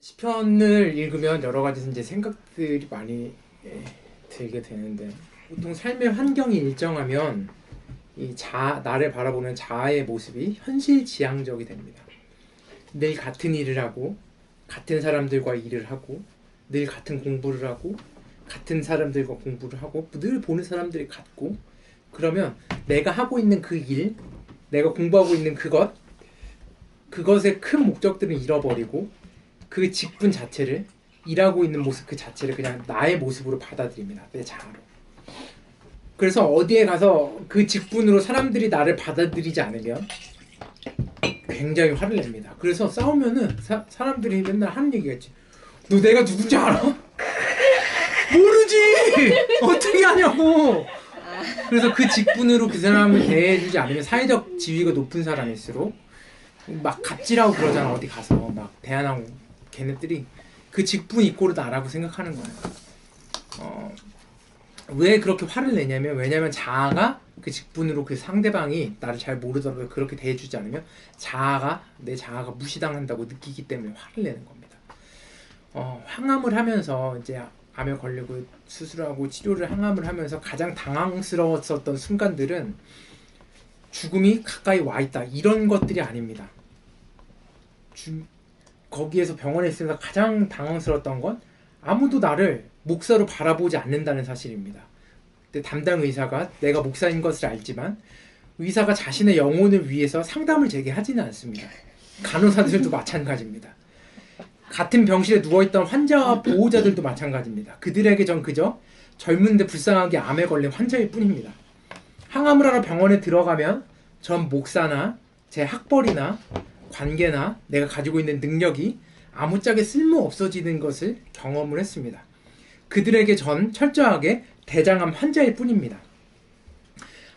시편을 읽으면 여러 가지 이제 생각들이 많이 들게 되는데, 보통 삶의 환경이 일정하면 나를 바라보는 자아의 모습이 현실지향적이 됩니다. 늘 같은 일을 하고 같은 사람들과 일을 하고 늘 같은 공부를 하고 같은 사람들과 공부를 하고 늘 보는 사람들이 같고, 그러면 내가 하고 있는 그 일, 내가 공부하고 있는 그것의 큰 목적들은 잃어버리고 그 직분 자체를, 일하고 있는 모습 그 자체를 그냥 나의 모습으로 받아들입니다. 내 자아로. 그래서 어디에 가서 그 직분으로 사람들이 나를 받아들이지 않으면 굉장히 화를 냅니다. 그래서 싸우면은 사람들이 맨날 하는 얘기가 있지. 너 내가 누군지 알아? 모르지! 어떻게 하냐고! 그래서 그 직분으로 그 사람을 대해주지 않으면, 사회적 지위가 높은 사람일수록 막 갑질하고 그러잖아. 어디 가서 막 대안하고, 걔네들이 그 직분 이꼬르 나라고 생각하는 거예요. 왜 그렇게 화를 내냐면, 왜냐면 자아가 그 직분으로 그 상대방이 나를 잘 모르더라도 그렇게 대해주지 않으면 내 자아가 무시당한다고 느끼기 때문에 화를 내는 겁니다. 항암을 하면서, 이제 암에 걸리고 수술하고 치료를 항암을 하면서 가장 당황스러웠었던 순간들은 죽음이 가까이 와 있다, 이런 것들이 아닙니다. 거기에서 병원에 있으면서 가장 당황스러웠던 건 아무도 나를 목사로 바라보지 않는다는 사실입니다. 근데 담당 의사가 내가 목사인 것을 알지만 의사가 자신의 영혼을 위해서 상담을 제게 하지는 않습니다. 간호사들도 마찬가지입니다. 같은 병실에 누워있던 환자와 보호자들도 마찬가지입니다. 그들에게 전 그저 젊은데 불쌍하게 암에 걸린 환자일 뿐입니다. 항암을 하러 병원에 들어가면 전 목사나 제 학벌이나 관계나 내가 가지고 있는 능력이 아무짝에 쓸모 없어지는 것을 경험을 했습니다. 그들에게 전 철저하게 대장암 환자일 뿐입니다.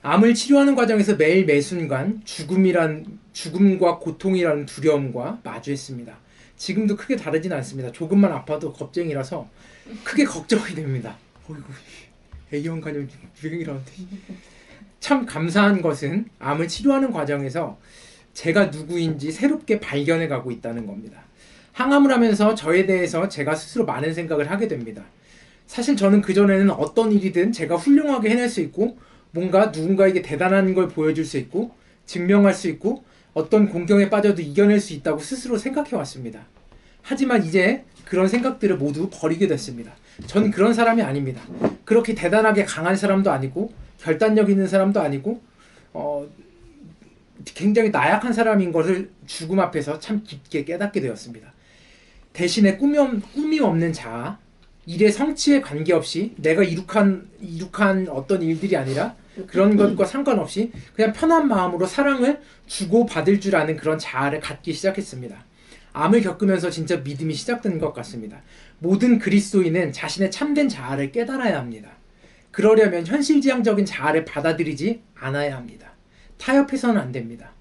암을 치료하는 과정에서 매일 매순간 죽음과 고통이라는 두려움과 마주했습니다. 지금도 크게 다르진 않습니다. 조금만 아파도 겁쟁이라서 크게 걱정이 됩니다. 어이구, A형 간염 유행이라는데. 참 감사한 것은 암을 치료하는 과정에서 제가 누구인지 새롭게 발견해 가고 있다는 겁니다. 항암을 하면서 저에 대해서 제가 스스로 많은 생각을 하게 됩니다. 사실 저는 그전에는 어떤 일이든 제가 훌륭하게 해낼 수 있고, 뭔가 누군가에게 대단한 걸 보여줄 수 있고, 증명할 수 있고, 어떤 공경에 빠져도 이겨낼 수 있다고 스스로 생각해 왔습니다. 하지만 이제 그런 생각들을 모두 버리게 됐습니다. 전 그런 사람이 아닙니다. 그렇게 대단하게 강한 사람도 아니고, 결단력 있는 사람도 아니고, 굉장히 나약한 사람인 것을 죽음 앞에서 참 깊게 깨닫게 되었습니다. 대신에 꿈이 없는 자아, 일의 성취에 관계없이 내가 이룩한 어떤 일들이 아니라 그런 것과 상관없이 그냥 편한 마음으로 사랑을 주고받을 줄 아는 그런 자아를 갖기 시작했습니다. 암을 겪으면서 진짜 믿음이 시작된 것 같습니다. 모든 그리스도인은 자신의 참된 자아를 깨달아야 합니다. 그러려면 현실지향적인 자아를 받아들이지 않아야 합니다. 타협해서는 안 됩니다.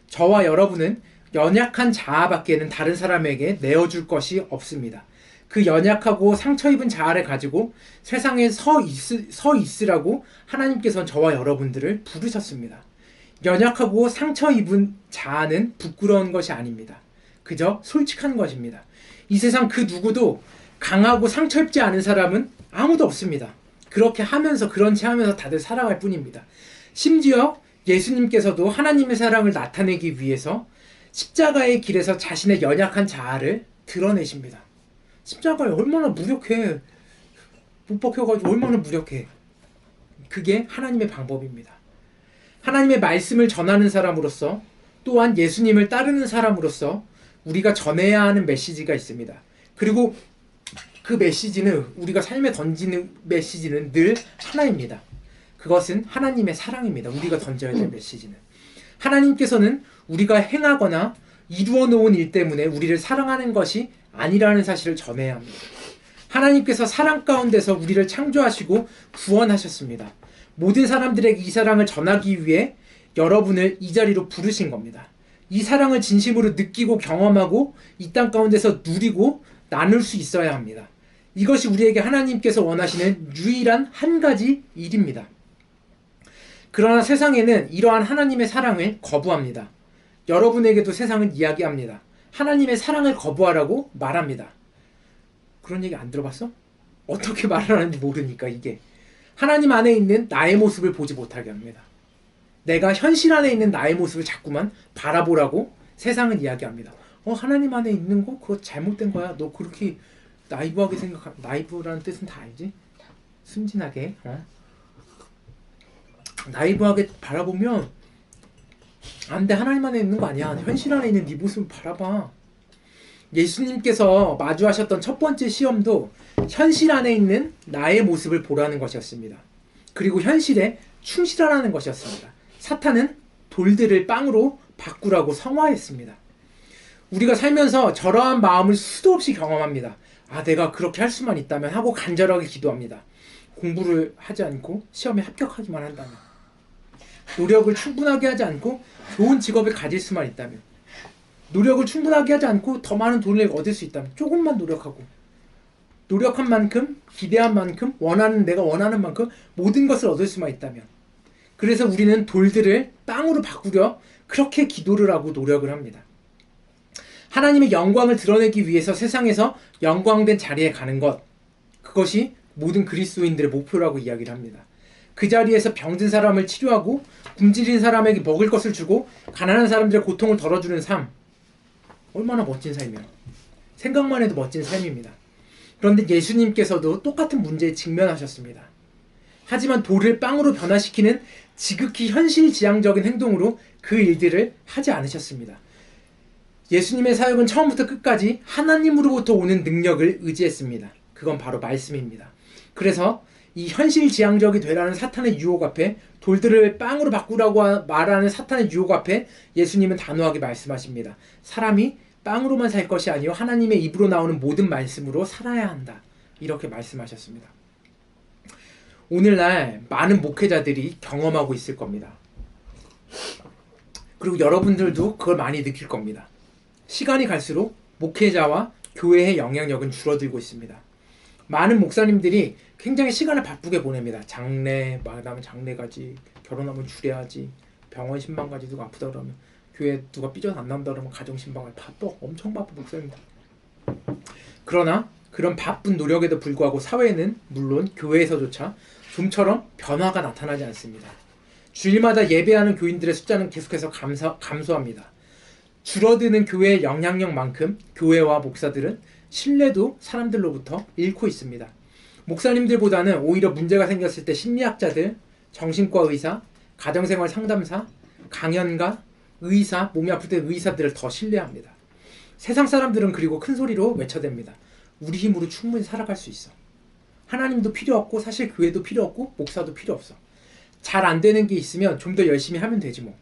저와 여러분은 연약한 자아밖에는 다른 사람에게 내어줄 것이 없습니다. 그 연약하고 상처 입은 자아를 가지고 세상에 서 있으라고 하나님께서는 저와 여러분들을 부르셨습니다. 연약하고 상처 입은 자아는 부끄러운 것이 아닙니다. 그저 솔직한 것입니다. 이 세상 그 누구도 강하고 상처 입지 않은 사람은 아무도 없습니다. 그렇게 하면서, 그런 채 하면서 다들 살아갈 뿐입니다. 심지어 예수님께서도 하나님의 사랑을 나타내기 위해서 십자가의 길에서 자신의 연약한 자아를 드러내십니다. 십자가에 얼마나 무력해. 못 박혀가지고 얼마나 무력해. 그게 하나님의 방법입니다. 하나님의 말씀을 전하는 사람으로서, 또한 예수님을 따르는 사람으로서 우리가 전해야 하는 메시지가 있습니다. 그리고 그 메시지는, 우리가 삶에 던지는 메시지는 늘 하나입니다. 그것은 하나님의 사랑입니다. 우리가 던져야 될 메시지는. 하나님께서는 우리가 행하거나 이루어 놓은 일 때문에 우리를 사랑하는 것이 아니라는 사실을 전해야 합니다. 하나님께서 사랑 가운데서 우리를 창조하시고 구원하셨습니다. 모든 사람들에게 이 사랑을 전하기 위해 여러분을 이 자리로 부르신 겁니다. 이 사랑을 진심으로 느끼고 경험하고 이 땅 가운데서 누리고 나눌 수 있어야 합니다. 이것이 우리에게 하나님께서 원하시는 유일한 한 가지 일입니다. 그러나 세상에는 이러한 하나님의 사랑을 거부합니다. 여러분에게도 세상은 이야기합니다. 하나님의 사랑을 거부하라고 말합니다. 그런 얘기 안 들어봤어? 어떻게 말을 하는지 모르니까 이게 하나님 안에 있는 나의 모습을 보지 못하게 합니다. 내가 현실 안에 있는 나의 모습을 자꾸만 바라보라고 세상은 이야기합니다. 하나님 안에 있는 거 그거 잘못된 거야. 너 그렇게 나이브하게 나이브라는 뜻은 다 알지? 순진하게 나이브하게 바라보면 안 돼. 하나님 안에 있는 거 아니야. 현실 안에 있는 네 모습을 바라봐. 예수님께서 마주하셨던 첫 번째 시험도 현실 안에 있는 나의 모습을 보라는 것이었습니다. 그리고 현실에 충실하라는 것이었습니다. 사탄은 돌들을 빵으로 바꾸라고 성화했습니다. 우리가 살면서 저러한 마음을 수도 없이 경험합니다. 내가 그렇게 할 수만 있다면 하고 간절하게 기도합니다. 공부를 하지 않고 시험에 합격하기만 한다면, 노력을 충분하게 하지 않고 좋은 직업을 가질 수만 있다면, 노력을 충분하게 하지 않고 더 많은 돈을 얻을 수 있다면, 조금만 노력하고 노력한 만큼, 기대한 만큼, 내가 원하는 만큼 모든 것을 얻을 수만 있다면, 그래서 우리는 돌들을 빵으로 바꾸려 그렇게 기도를 하고 노력을 합니다. 하나님의 영광을 드러내기 위해서 세상에서 영광된 자리에 가는 것, 그것이 모든 그리스도인들의 목표라고 이야기를 합니다. 그 자리에서 병든 사람을 치료하고 굶주린 사람에게 먹을 것을 주고 가난한 사람들의 고통을 덜어주는 삶, 얼마나 멋진 삶이야. 생각만 해도 멋진 삶입니다. 그런데 예수님께서도 똑같은 문제에 직면하셨습니다. 하지만 돌을 빵으로 변화시키는 지극히 현실지향적인 행동으로 그 일들을 하지 않으셨습니다. 예수님의 사역은 처음부터 끝까지 하나님으로부터 오는 능력을 의지했습니다. 그건 바로 말씀입니다. 그래서 이 현실지향적이 되라는 사탄의 유혹 앞에, 돌들을 빵으로 바꾸라고 말하는 사탄의 유혹 앞에 예수님은 단호하게 말씀하십니다. 사람이 빵으로만 살 것이 아니요 하나님의 입으로 나오는 모든 말씀으로 살아야 한다. 이렇게 말씀하셨습니다. 오늘날 많은 목회자들이 경험하고 있을 겁니다. 그리고 여러분들도 그걸 많이 느낄 겁니다. 시간이 갈수록 목회자와 교회의 영향력은 줄어들고 있습니다. 많은 목사님들이 굉장히 시간을 바쁘게 보냅니다. 장례, 마다하면 장례 가지, 결혼하면 주례하지, 병원 신방 가지, 누가 아프다 그러면, 교회 누가 삐져서 안 나온다 그러면 가정 신방을 바빠. 엄청 바빠 목사님들. 그러나 그런 바쁜 노력에도 불구하고 사회는 물론 교회에서조차 좀처럼 변화가 나타나지 않습니다. 주일마다 예배하는 교인들의 숫자는 계속해서 감소합니다. 줄어드는 교회의 영향력만큼 교회와 목사들은 신뢰도 사람들로부터 잃고 있습니다. 목사님들보다는 오히려 문제가 생겼을 때 심리학자들, 정신과 의사, 가정생활 상담사, 강연가, 의사, 몸이 아플 때 의사들을 더 신뢰합니다. 세상 사람들은 그리고 큰 소리로 외쳐댑니다. 우리 힘으로 충분히 살아갈 수 있어. 하나님도 필요 없고 사실 교회도 필요 없고 목사도 필요 없어. 잘 안 되는 게 있으면 좀 더 열심히 하면 되지 뭐.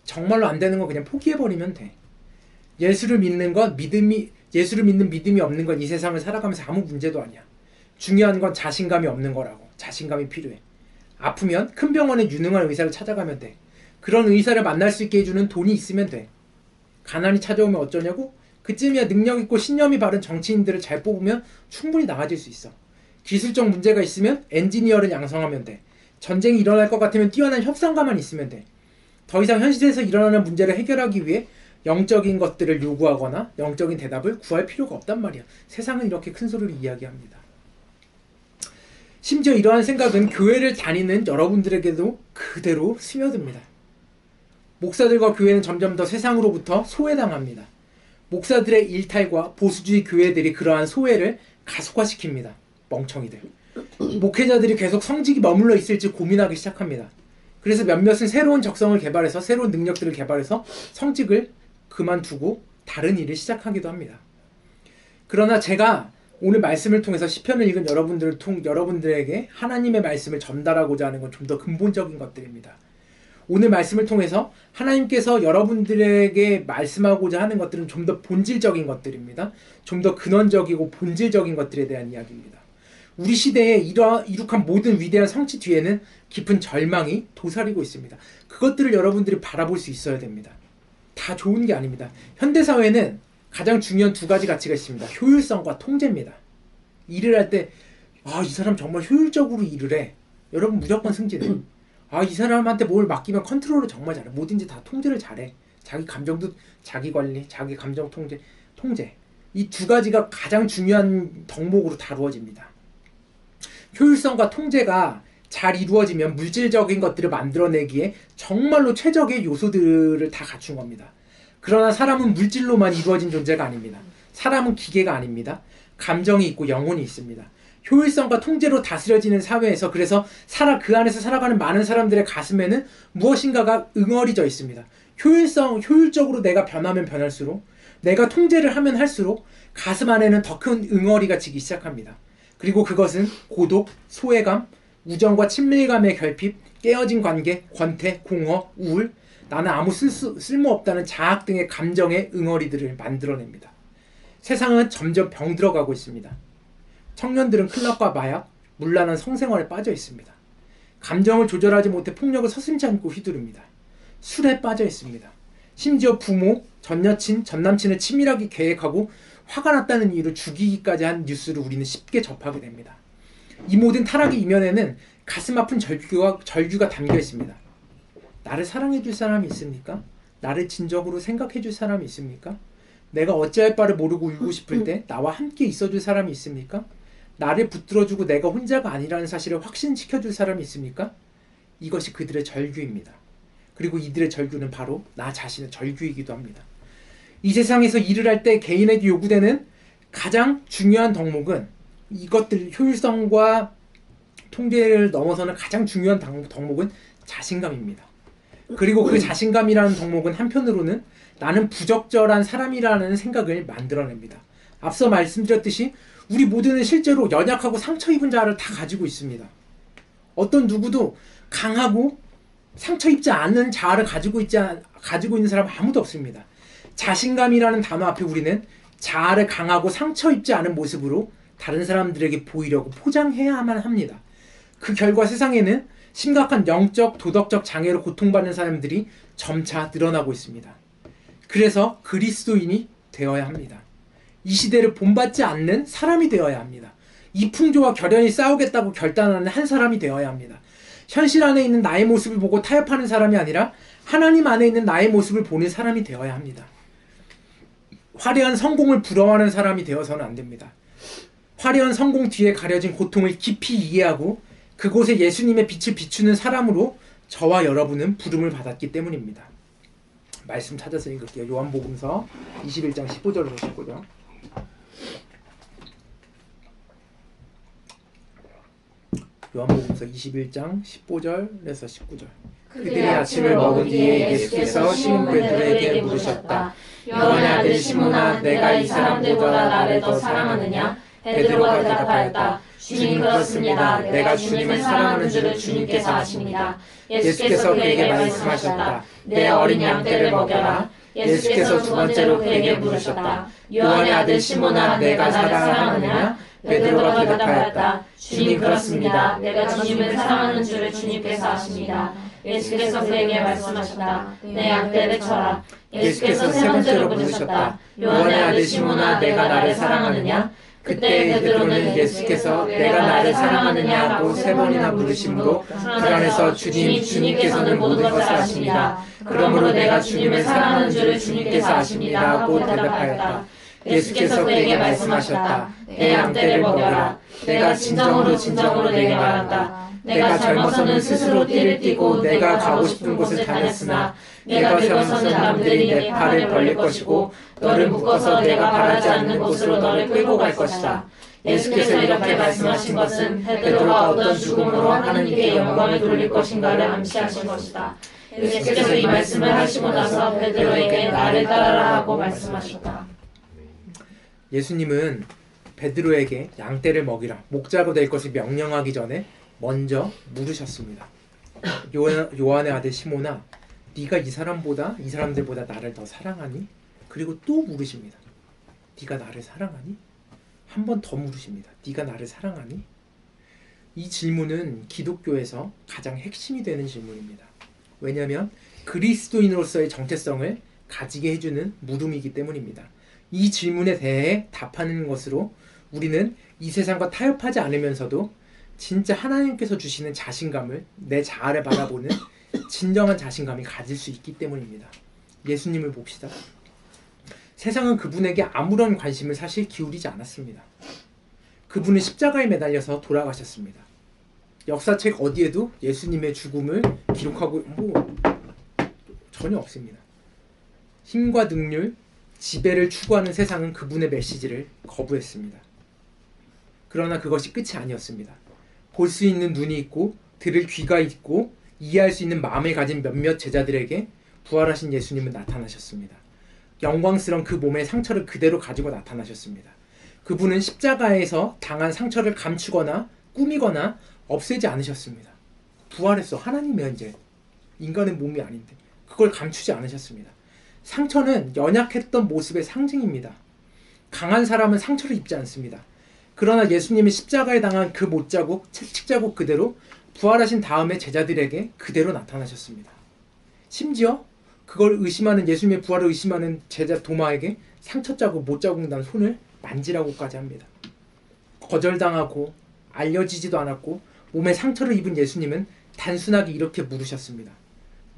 정말로 안 되는 거 그냥 포기해버리면 돼. 예수를 믿는 믿음이 없는 건 이 세상을 살아가면서 아무 문제도 아니야. 중요한 건 자신감이 없는 거라고. 자신감이 필요해. 아프면 큰 병원에 유능한 의사를 찾아가면 돼. 그런 의사를 만날 수 있게 해주는 돈이 있으면 돼. 가난이 찾아오면 어쩌냐고? 그쯤이야 능력 있고 신념이 바른 정치인들을 잘 뽑으면 충분히 나아질 수 있어. 기술적 문제가 있으면 엔지니어를 양성하면 돼. 전쟁이 일어날 것 같으면 뛰어난 협상가만 있으면 돼. 더 이상 현실에서 일어나는 문제를 해결하기 위해 영적인 것들을 요구하거나 영적인 대답을 구할 필요가 없단 말이야. 세상은 이렇게 큰 소리로 이야기합니다. 심지어 이러한 생각은 교회를 다니는 여러분들에게도 그대로 스며듭니다. 목사들과 교회는 점점 더 세상으로부터 소외당합니다. 목사들의 일탈과 보수주의 교회들이 그러한 소외를 가속화시킵니다. 멍청이들. 목회자들이 계속 성직이 머물러 있을지 고민하기 시작합니다. 그래서 몇몇은 새로운 적성을 개발해서 새로운 능력들을 개발해서 성직을 그만두고 다른 일을 시작하기도 합니다. 그러나 제가 오늘 말씀을 통해서 시편을 읽은 여러분들에게 하나님의 말씀을 전달하고자 하는 건 좀 더 근본적인 것들입니다. 오늘 말씀을 통해서 하나님께서 여러분들에게 말씀하고자 하는 것들은 좀 더 본질적인 것들입니다. 좀 더 근원적이고 본질적인 것들에 대한 이야기입니다. 우리 시대에 이룩한 모든 위대한 성취 뒤에는 깊은 절망이 도사리고 있습니다. 그것들을 여러분들이 바라볼 수 있어야 됩니다. 다 좋은 게 아닙니다. 현대사회는 가장 중요한 두 가지 가치가 있습니다. 효율성과 통제입니다. 일을 할 때 이 사람 정말 효율적으로 일을 해. 여러분 무조건 승진해. 이 사람한테 뭘 맡기면 컨트롤을 정말 잘해. 뭐든지 다 통제를 잘해. 자기 감정도 자기 관리, 자기 감정 통제. 이 두 가지가 가장 중요한 덕목으로 다루어집니다. 효율성과 통제가 잘 이루어지면 물질적인 것들을 만들어내기에 정말로 최적의 요소들을 다 갖춘 겁니다. 그러나 사람은 물질로만 이루어진 존재가 아닙니다. 사람은 기계가 아닙니다. 감정이 있고 영혼이 있습니다. 효율성과 통제로 다스려지는 사회에서 그래서 그 안에서 살아가는 많은 사람들의 가슴에는 무엇인가가 응어리져 있습니다. 효율적으로 내가 변하면 변할수록, 내가 통제를 하면 할수록 가슴 안에는 더 큰 응어리가 지기 시작합니다. 그리고 그것은 고독, 소외감, 우정과 친밀감의 결핍, 깨어진 관계, 권태, 공허, 우울, 나는 아무 쓸모없다는 자학 등의 감정의 응어리들을 만들어냅니다. 세상은 점점 병들어가고 있습니다. 청년들은 클럽과 마약, 문란한 성생활에 빠져 있습니다. 감정을 조절하지 못해 폭력을 서슴지 않고 휘두릅니다. 술에 빠져 있습니다. 심지어 부모, 전여친, 전남친을 치밀하게 계획하고 화가 났다는 이유로 죽이기까지 한 뉴스를 우리는 쉽게 접하게 됩니다. 이 모든 타락의 이면에는 가슴 아픈 절규가 담겨 있습니다. 나를 사랑해줄 사람이 있습니까? 나를 진정으로 생각해줄 사람이 있습니까? 내가 어찌할 바를 모르고 울고 싶을 때 나와 함께 있어줄 사람이 있습니까? 나를 붙들어주고 내가 혼자가 아니라는 사실을 확신시켜줄 사람이 있습니까? 이것이 그들의 절규입니다. 그리고 이들의 절규는 바로 나 자신의 절규이기도 합니다. 이 세상에서 일을 할 때 개인에게 요구되는 가장 중요한 덕목은 이것들, 효율성과 통제를 넘어서는 가장 중요한 덕목은 자신감입니다. 그리고 그 자신감이라는 덕목은 한편으로는 나는 부적절한 사람이라는 생각을 만들어냅니다. 앞서 말씀드렸듯이 우리 모두는 실제로 연약하고 상처 입은 자아를 다 가지고 있습니다. 어떤 누구도 강하고 상처 입지 않는 자아를 가지고 있는 사람 아무도 없습니다. 자신감이라는 단어 앞에 우리는 자아를 강하고 상처 입지 않은 모습으로 다른 사람들에게 보이려고 포장해야만 합니다. 그 결과 세상에는 심각한 영적, 도덕적 장애로 고통받는 사람들이 점차 늘어나고 있습니다. 그래서 그리스도인이 되어야 합니다. 이 시대를 본받지 않는 사람이 되어야 합니다. 이 풍조와 결연히 싸우겠다고 결단하는 한 사람이 되어야 합니다. 현실 안에 있는 나의 모습을 보고 타협하는 사람이 아니라 하나님 안에 있는 나의 모습을 보는 사람이 되어야 합니다. 화려한 성공을 부러워하는 사람이 되어서는 안 됩니다. 화려한 성공 뒤에 가려진 고통을 깊이 이해하고 그곳에 예수님의 빛을 비추는 사람으로 저와 여러분은 부름을 받았기 때문입니다. 말씀 찾아서 읽을게요. 요한복음서 21장 15절에서 19절. 요한복음서 21장 15절에서 19절. 그들이 아침을 먹은 뒤에 예수께서 시몬 베드로에게 물으셨다. 요한의 아들 시몬아, 내가 이 사람들보다 나를 더 사랑하느냐? 베드로가 대답하였다. 주님, 그렇습니다. 내가 주님을 사랑하는 줄을 주님께서 아십니다. 예수께서 그에게 말씀하셨다. 내 어린 양떼를 먹여라. 예수께서 두 번째로 그에게 물으셨다. 요한의 아들 시몬아, 내가 나를 사랑하느냐? 베드로가 대답하였다. 주님, 그렇습니다. 내가 주님을 사랑하는 줄을 주님께서 아십니다. 예수께서 그에게 말씀하셨다. 내 양떼를 쳐라. 예수께서 세 번째로 물으셨다. 요한의 아들 시몬아, 내가 나를 사랑하느냐? 그때 베드로는 예수께서 내가 나를 사랑하느냐고 세 번이나 물으심으로 불안해서 주님께서는 모든 것을 아십니다. 그러므로 내가 주님을 사랑하는 줄을 주님께서 아십니다고 대답하였다. 예수께서 그에게 말씀하셨다. 내 양떼를 먹여라. 내가 진정으로 내게 말한다. 내가 젊어서는 스스로 띠를 띠고 내가 가고 싶은 곳을 다녔으나 내가 젊어서는 남들이 내 팔을 벌릴 것이고 너를 묶어서 내가 바라지 않는 곳으로 너를 끌고 갈 것이다. 예수께서 이렇게 말씀하신 것은 베드로가 어떤 죽음으로 하나님께 영광을 돌릴 것인가를 암시하신 것이다. 예수께서 이 말씀을 하시고 나서 베드로에게 나를 따르라 하고 말씀하셨다. 예수님은 베드로에게 양떼를 먹이라, 목자가 될 것을 명령하기 전에 먼저 물으셨습니다. 요한의 아들 시몬아, 네가 이 사람들보다 나를 더 사랑하니? 그리고 또 물으십니다. 네가 나를 사랑하니? 한 번 더 물으십니다. 네가 나를 사랑하니? 이 질문은 기독교에서 가장 핵심이 되는 질문입니다. 왜냐하면 그리스도인으로서의 정체성을 가지게 해주는 물음이기 때문입니다. 이 질문에 대해 답하는 것으로 우리는 이 세상과 타협하지 않으면서도 진짜 하나님께서 주시는 자신감을, 내 자아를 바라보는 진정한 자신감이 가질 수 있기 때문입니다. 예수님을 봅시다. 세상은 그분에게 아무런 관심을 사실 기울이지 않았습니다. 그분은 십자가에 매달려서 돌아가셨습니다. 역사책 어디에도 예수님의 죽음을 기록하고 전혀 없습니다. 힘과 능률, 지배를 추구하는 세상은 그분의 메시지를 거부했습니다. 그러나 그것이 끝이 아니었습니다. 볼 수 있는 눈이 있고 들을 귀가 있고 이해할 수 있는 마음을 가진 몇몇 제자들에게 부활하신 예수님은 나타나셨습니다. 영광스러운 그 몸의 상처를 그대로 가지고 나타나셨습니다. 그분은 십자가에서 당한 상처를 감추거나 꾸미거나 없애지 않으셨습니다. 부활했어. 하나님이야 이제. 인간의 몸이 아닌데. 그걸 감추지 않으셨습니다. 상처는 연약했던 모습의 상징입니다. 강한 사람은 상처를 입지 않습니다. 그러나 예수님이 십자가에 당한 그 못자국, 채찍자국 그대로 부활하신 다음에 제자들에게 그대로 나타나셨습니다. 심지어 그걸 의심하는 예수님의 부활을 의심하는 제자 도마에게 상처자국, 못자국 난 손을 만지라고까지 합니다. 거절당하고 알려지지도 않았고 몸에 상처를 입은 예수님은 단순하게 이렇게 물으셨습니다.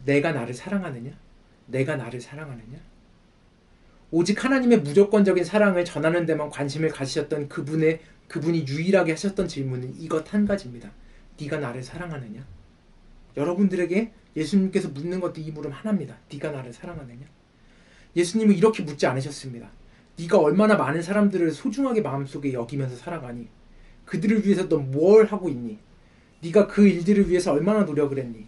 내가 나를 사랑하느냐? 내가 나를 사랑하느냐? 오직 하나님의 무조건적인 사랑을 전하는 데만 관심을 가지셨던 그분이 유일하게 하셨던 질문은 이것 한 가지입니다. 네가 나를 사랑하느냐? 여러분들에게 예수님께서 묻는 것도 이 물음 하나입니다. 네가 나를 사랑하느냐? 예수님은 이렇게 묻지 않으셨습니다. 네가 얼마나 많은 사람들을 소중하게 마음속에 여기면서 살아가니? 그들을 위해서 너 뭘 하고 있니? 네가 그 일들을 위해서 얼마나 노력을 했니?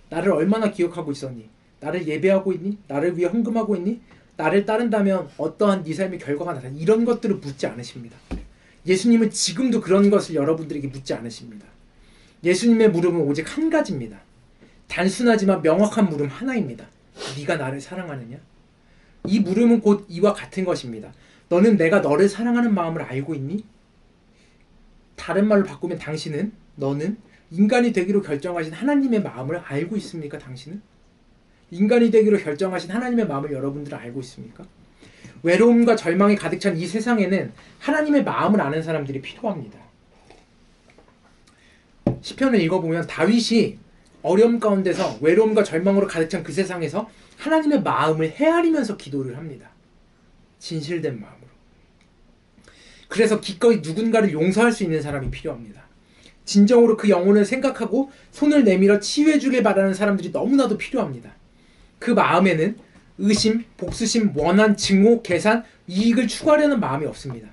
나를 얼마나 기억하고 있었니? 나를 예배하고 있니? 나를 위해 헌금하고 있니? 나를 따른다면 어떠한 네 삶의 결과가 나타나니? 이런 것들을 묻지 않으십니다. 예수님은 지금도 그런 것을 여러분들에게 묻지 않으십니다. 예수님의 물음은 오직 한 가지입니다. 단순하지만 명확한 물음 하나입니다. 네가 나를 사랑하느냐? 이 물음은 곧 이와 같은 것입니다. 너는 내가 너를 사랑하는 마음을 알고 있니? 다른 말로 바꾸면 너는 인간이 되기로 결정하신 하나님의 마음을 알고 있습니까? 당신은? 인간이 되기로 결정하신 하나님의 마음을 여러분들은 알고 있습니까? 외로움과 절망이 가득 찬 이 세상에는 하나님의 마음을 아는 사람들이 필요합니다. 시편을 읽어보면 다윗이 어려움 가운데서 외로움과 절망으로 가득 찬 그 세상에서 하나님의 마음을 헤아리면서 기도를 합니다. 진실된 마음으로. 그래서 기꺼이 누군가를 용서할 수 있는 사람이 필요합니다. 진정으로 그 영혼을 생각하고 손을 내밀어 치유해주길 바라는 사람들이 너무나도 필요합니다. 그 마음에는 의심, 복수심, 원한, 증오, 계산, 이익을 추구하려는 마음이 없습니다.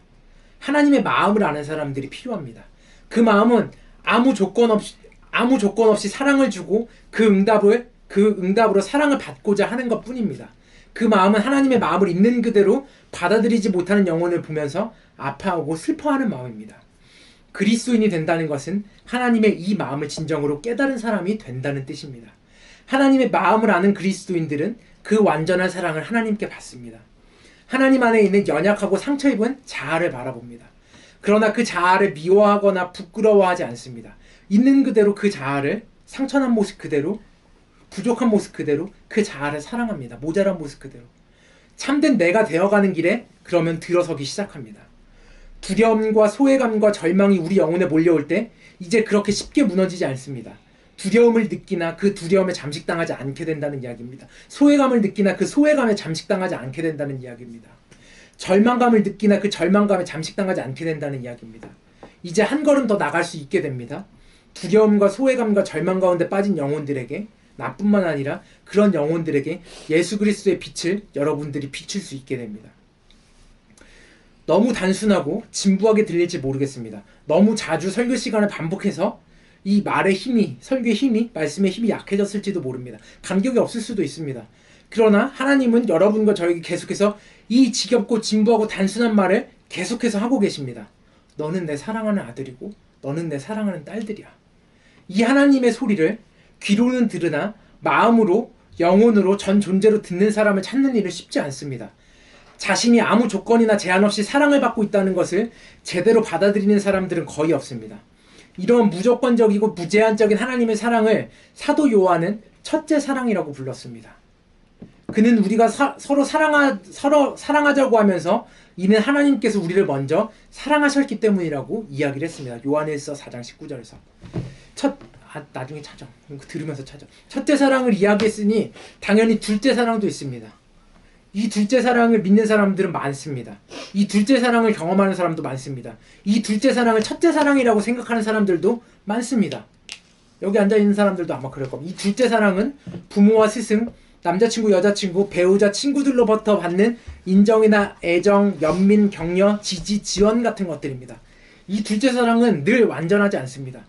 하나님의 마음을 아는 사람들이 필요합니다. 그 마음은 아무 조건 없이 사랑을 주고 그 응답으로 사랑을 받고자 하는 것 뿐입니다. 그 마음은 하나님의 마음을 있는 그대로 받아들이지 못하는 영혼을 보면서 아파하고 슬퍼하는 마음입니다. 그리스도인이 된다는 것은 하나님의 이 마음을 진정으로 깨달은 사람이 된다는 뜻입니다. 하나님의 마음을 아는 그리스도인들은 그 완전한 사랑을 하나님께 받습니다. 하나님 안에 있는 연약하고 상처 입은 자아를 바라봅니다. 그러나 그 자아를 미워하거나 부끄러워하지 않습니다. 있는 그대로 그 자아를 상처난 모습 그대로, 부족한 모습 그대로 그 자아를 사랑합니다. 모자란 모습 그대로. 참된 내가 되어가는 길에 그러면 들어서기 시작합니다. 두려움과 소외감과 절망이 우리 영혼에 몰려올 때 이제 그렇게 쉽게 무너지지 않습니다. 두려움을 느끼나 그 두려움에 잠식당하지 않게 된다는 이야기입니다. 소외감을 느끼나 그 소외감에 잠식당하지 않게 된다는 이야기입니다. 절망감을 느끼나 그 절망감에 잠식당하지 않게 된다는 이야기입니다. 이제 한 걸음 더 나갈 수 있게 됩니다. 두려움과 소외감과 절망 가운데 빠진 영혼들에게, 나뿐만 아니라 그런 영혼들에게 예수 그리스도의 빛을 여러분들이 비출 수 있게 됩니다. 너무 단순하고 진부하게 들릴지 모르겠습니다. 너무 자주 설교 시간을 반복해서 이 말의 힘이, 설교의 힘이, 말씀의 힘이 약해졌을지도 모릅니다. 감격이 없을 수도 있습니다. 그러나 하나님은 여러분과 저에게 계속해서 이 지겹고 진부하고 단순한 말을 계속해서 하고 계십니다. 너는 내 사랑하는 아들이고 너는 내 사랑하는 딸들이야. 이 하나님의 소리를 귀로는 들으나 마음으로, 영혼으로, 전 존재로 듣는 사람을 찾는 일은 쉽지 않습니다. 자신이 아무 조건이나 제한 없이 사랑을 받고 있다는 것을 제대로 받아들이는 사람들은 거의 없습니다. 이런 무조건적이고 무제한적인 하나님의 사랑을 사도 요한은 첫째 사랑이라고 불렀습니다. 그는 우리가 서로 사랑하자고 하면서 이는 하나님께서 우리를 먼저 사랑하셨기 때문이라고 이야기를 했습니다. 요한일서 4장 19절에서. 나중에 찾아. 들으면서 찾아. 첫째 사랑을 이야기했으니 당연히 둘째 사랑도 있습니다. 이 둘째 사랑을 믿는 사람들은 많습니다. 이 둘째 사랑을 경험하는 사람도 많습니다. 이 둘째 사랑을 첫째 사랑이라고 생각하는 사람들도 많습니다. 여기 앉아있는 사람들도 아마 그럴 겁니다. 이 둘째 사랑은 부모와 스승, 남자친구, 여자친구, 배우자, 친구들로부터 받는 인정이나 애정, 연민, 격려, 지지, 지원 같은 것들입니다. 이 둘째 사랑은 늘 완전하지 않습니다.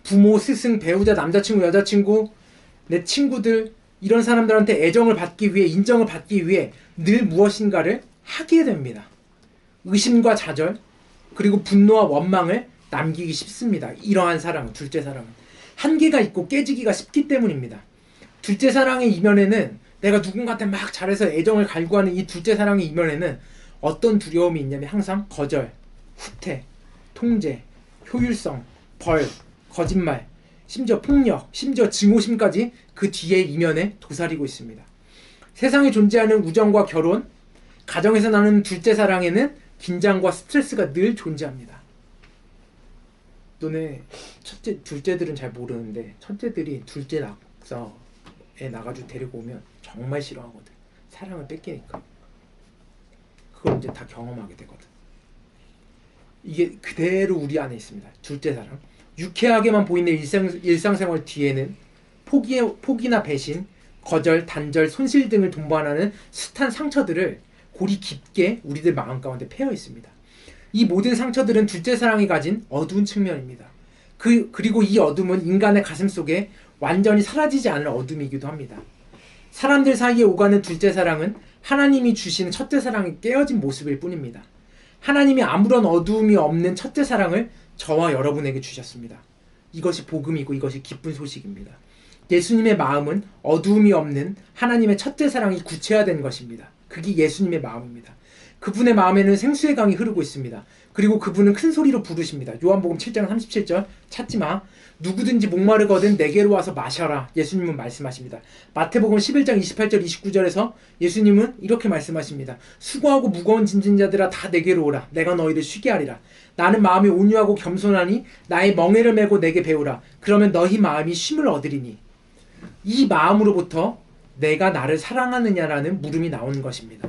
부모, 스승, 배우자, 남자친구, 여자친구, 내 친구들, 이런 사람들한테 애정을 받기 위해, 인정을 받기 위해 늘 무엇인가를 하게 됩니다. 의심과 좌절, 그리고 분노와 원망을 남기기 쉽습니다. 이러한 사랑은, 둘째 사랑은 한계가 있고 깨지기가 쉽기 때문입니다. 둘째 사랑의 이면에는, 내가 누군가한테 막 잘해서 애정을 갈구하는 이 둘째 사랑의 이면에는 어떤 두려움이 있냐면 항상 거절, 후퇴, 통제, 효율성, 벌, 거짓말, 심지어 폭력, 심지어 증오심까지 그 뒤에 이면에 도사리고 있습니다. 세상에 존재하는 우정과 결혼, 가정에서 나는 둘째 사랑에는 긴장과 스트레스가 늘 존재합니다. 너네 둘째들은 잘 모르는데 첫째들이 둘째 낙서에 나가지고 데리고 오면 정말 싫어하거든. 사랑을 뺏기니까. 그걸 이제 다 경험하게 되거든. 이게 그대로 우리 안에 있습니다. 둘째 사랑. 유쾌하게만 보이는 일상생활 뒤에는 포기나 배신, 거절, 단절, 손실 등을 동반하는 숱한 상처들을 골이 깊게 우리들 마음 가운데 패여 있습니다. 이 모든 상처들은 둘째 사랑이 가진 어두운 측면입니다. 그리고 이 어둠은 인간의 가슴 속에 완전히 사라지지 않을 어둠이기도 합니다. 사람들 사이에 오가는 둘째 사랑은 하나님이 주시는 첫째 사랑이 깨어진 모습일 뿐입니다. 하나님이 아무런 어두움이 없는 첫째 사랑을 저와 여러분에게 주셨습니다. 이것이 복음이고 이것이 기쁜 소식입니다. 예수님의 마음은 어두움이 없는 하나님의 첫째 사랑이 구체화된 것입니다. 그게 예수님의 마음입니다. 그분의 마음에는 생수의 강이 흐르고 있습니다. 그리고 그분은 큰 소리로 부르십니다. 요한복음 7장 37절 찾지마. 누구든지 목마르거든 내게로 와서 마셔라. 예수님은 말씀하십니다. 마태복음 11장 28절 29절에서 예수님은 이렇게 말씀하십니다. 수고하고 무거운 짐진 자들아 다 내게로 오라. 내가 너희를 쉬게 하리라. 나는 마음이 온유하고 겸손하니 나의 멍에를 메고 내게 배우라. 그러면 너희 마음이 쉼을 얻으리니. 이 마음으로부터 내가 나를 사랑하느냐라는 물음이 나오는 것입니다.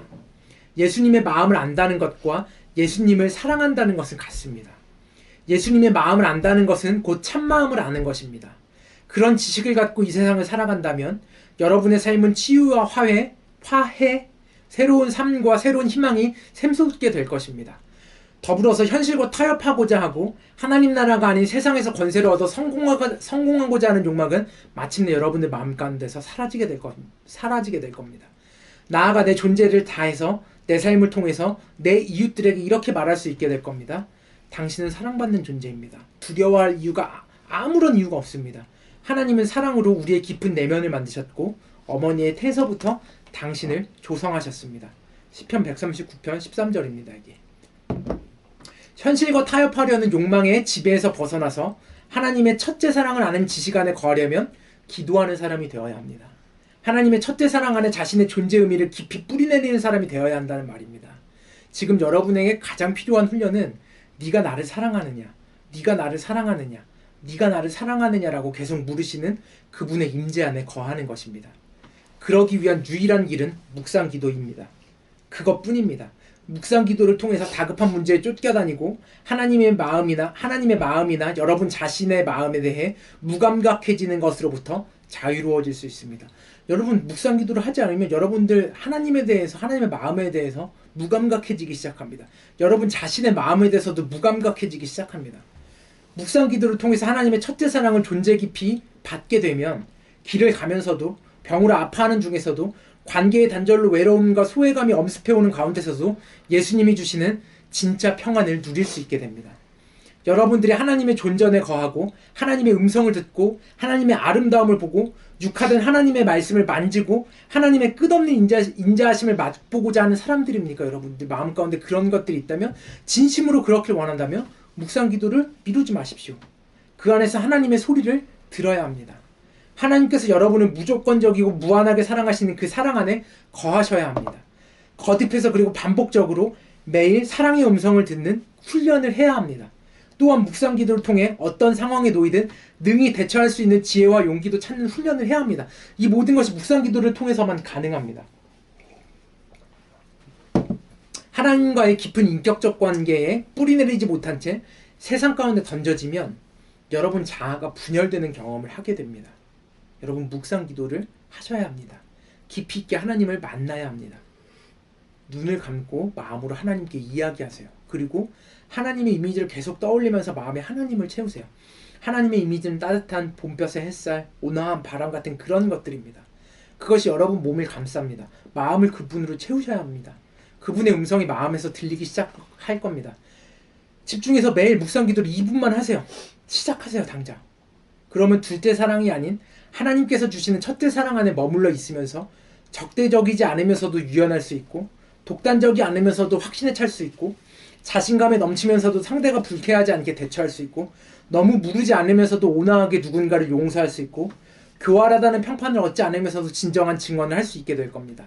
예수님의 마음을 안다는 것과 예수님을 사랑한다는 것은 같습니다. 예수님의 마음을 안다는 것은 곧 참마음을 아는 것입니다. 그런 지식을 갖고 이 세상을 살아간다면 여러분의 삶은 치유와 화해, 새로운 삶과 새로운 희망이 샘솟게 될 것입니다. 더불어서 현실과 타협하고자 하고 하나님 나라가 아닌 세상에서 권세를 얻어 성공하고자 하는 욕망은 마침내 여러분의 마음 가운데서 사라지게 될 겁니다. 나아가 내 존재를 다해서 내 삶을 통해서 내 이웃들에게 이렇게 말할 수 있게 될 겁니다. 당신은 사랑받는 존재입니다. 두려워할 이유가 아무런 이유가 없습니다. 하나님은 사랑으로 우리의 깊은 내면을 만드셨고 어머니의 태에서부터 당신을 조성하셨습니다. 시편 139편 13절입니다. 이게. 현실과 타협하려는 욕망의 지배에서 벗어나서 하나님의 첫째 사랑을 아는 지식 안에 거하려면 기도하는 사람이 되어야 합니다. 하나님의 첫째 사랑 안에 자신의 존재 의미를 깊이 뿌리내리는 사람이 되어야 한다는 말입니다. 지금 여러분에게 가장 필요한 훈련은 네가 나를 사랑하느냐, 네가 나를 사랑하느냐, 네가 나를 사랑하느냐라고 계속 물으시는 그분의 임재 안에 거하는 것입니다. 그러기 위한 유일한 길은 묵상 기도입니다. 그것뿐입니다. 묵상 기도를 통해서 다급한 문제에 쫓겨다니고 하나님의 마음이나 여러분 자신의 마음에 대해 무감각해지는 것으로부터 자유로워질 수 있습니다. 여러분 묵상 기도를 하지 않으면 여러분들 하나님의 마음에 대해서 무감각해지기 시작합니다. 여러분 자신의 마음에 대해서도 무감각해지기 시작합니다. 묵상 기도를 통해서 하나님의 첫째 사랑을 존재 깊이 받게 되면 길을 가면서도 병으로 아파하는 중에서도 관계의 단절로 외로움과 소외감이 엄습해오는 가운데서도 예수님이 주시는 진짜 평안을 누릴 수 있게 됩니다. 여러분들이 하나님의 존전에 거하고 하나님의 음성을 듣고 하나님의 아름다움을 보고 육화된 하나님의 말씀을 만지고 하나님의 끝없는 인자하심을 맛보고자 하는 사람들입니까? 여러분들 마음 가운데 그런 것들이 있다면 진심으로 그렇게 원한다면 묵상 기도를 미루지 마십시오. 그 안에서 하나님의 소리를 들어야 합니다. 하나님께서 여러분을 무조건적이고 무한하게 사랑하시는 그 사랑 안에 거하셔야 합니다. 거듭해서 그리고 반복적으로 매일 사랑의 음성을 듣는 훈련을 해야 합니다. 또한 묵상 기도를 통해 어떤 상황에 놓이든 능히 대처할 수 있는 지혜와 용기도 찾는 훈련을 해야 합니다. 이 모든 것이 묵상 기도를 통해서만 가능합니다. 하나님과의 깊은 인격적 관계에 뿌리내리지 못한 채 세상 가운데 던져지면 여러분 자아가 분열되는 경험을 하게 됩니다. 여러분 묵상 기도를 하셔야 합니다. 깊이 있게 하나님을 만나야 합니다. 눈을 감고 마음으로 하나님께 이야기하세요. 그리고 하나님의 이미지를 계속 떠올리면서 마음에 하나님을 채우세요. 하나님의 이미지는 따뜻한 봄볕의 햇살, 온화한 바람 같은 그런 것들입니다. 그것이 여러분 몸을 감쌉니다. 마음을 그분으로 채우셔야 합니다. 그분의 음성이 마음에서 들리기 시작할 겁니다. 집중해서 매일 묵상 기도를 2분만 하세요. 시작하세요, 당장. 그러면 둘째 사랑이 아닌 하나님께서 주시는 첫째 사랑 안에 머물러 있으면서 적대적이지 않으면서도 유연할 수 있고, 독단적이 않으면서도 확신에 찰 수 있고, 자신감에 넘치면서도 상대가 불쾌하지 않게 대처할 수 있고, 너무 무르지 않으면서도 온화하게 누군가를 용서할 수 있고, 교활하다는 평판을 얻지 않으면서도 진정한 증언을 할 수 있게 될 겁니다.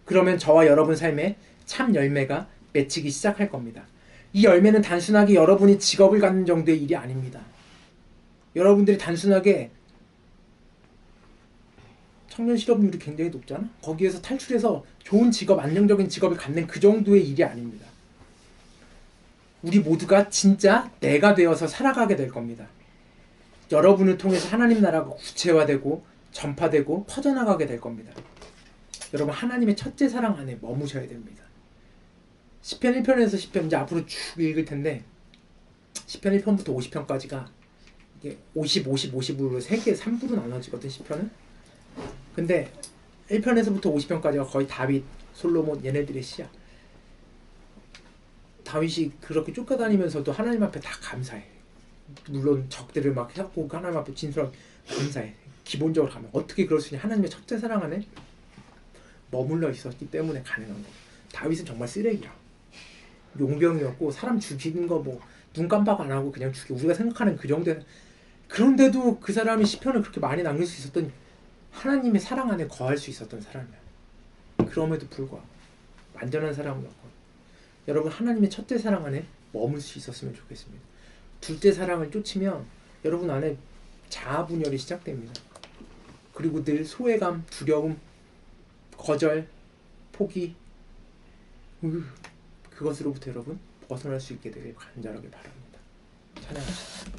그러면 저와 여러분 삶에 참 열매가 맺히기 시작할 겁니다. 이 열매는 단순하게 여러분이 직업을 갖는 정도의 일이 아닙니다. 여러분들이 단순하게 청년 실업률이 굉장히 높잖아. 거기에서 탈출해서 좋은 직업, 안정적인 직업을 갖는 그 정도의 일이 아닙니다. 우리 모두가 진짜 내가 되어서 살아가게 될 겁니다. 여러분을 통해서 하나님 나라가 구체화되고 전파되고 퍼져나가게 될 겁니다. 여러분 하나님의 첫째 사랑 안에 머무셔야 됩니다. 시편 1편에서 10편 이제 앞으로 쭉 읽을 텐데, 시편 1편부터 50편까지가 이게 50, 50, 50으로 3개, 3부로 나눠지거든, 시편은. 근데 1편에서부터 50편까지가 거의 다윗, 솔로몬 얘네들의 시야. 다윗이 그렇게 쫓겨다니면서도 하나님 앞에 다 감사해. 물론 적들을 막 해갖고 하나님 앞에 진솔하게 감사해. 기본적으로 가면 어떻게 그럴 수 있냐. 하나님의 첫째 사랑 안에 머물러 있었기 때문에 가능한 거. 다윗은 정말 쓰레기야. 용병이었고 사람 죽이는 거 뭐 눈 깜빡 안 하고 그냥 죽여. 우리가 생각하는 그 정도는. 그런데도 그 사람이 시편을 그렇게 많이 남길 수 있었던, 하나님의 사랑 안에 거할 수 있었던 사람이야. 그럼에도 불구하고 완전한 사랑은 없고, 여러분 하나님의 첫째 사랑 안에 머물 수 있었으면 좋겠습니다. 둘째 사랑을 쫓으면 여러분 안에 자아 분열이 시작됩니다. 그리고 늘 소외감, 두려움, 거절, 포기, 그것으로부터 여러분 벗어날 수 있게 되길 간절하게 바랍니다. 찬양합시다.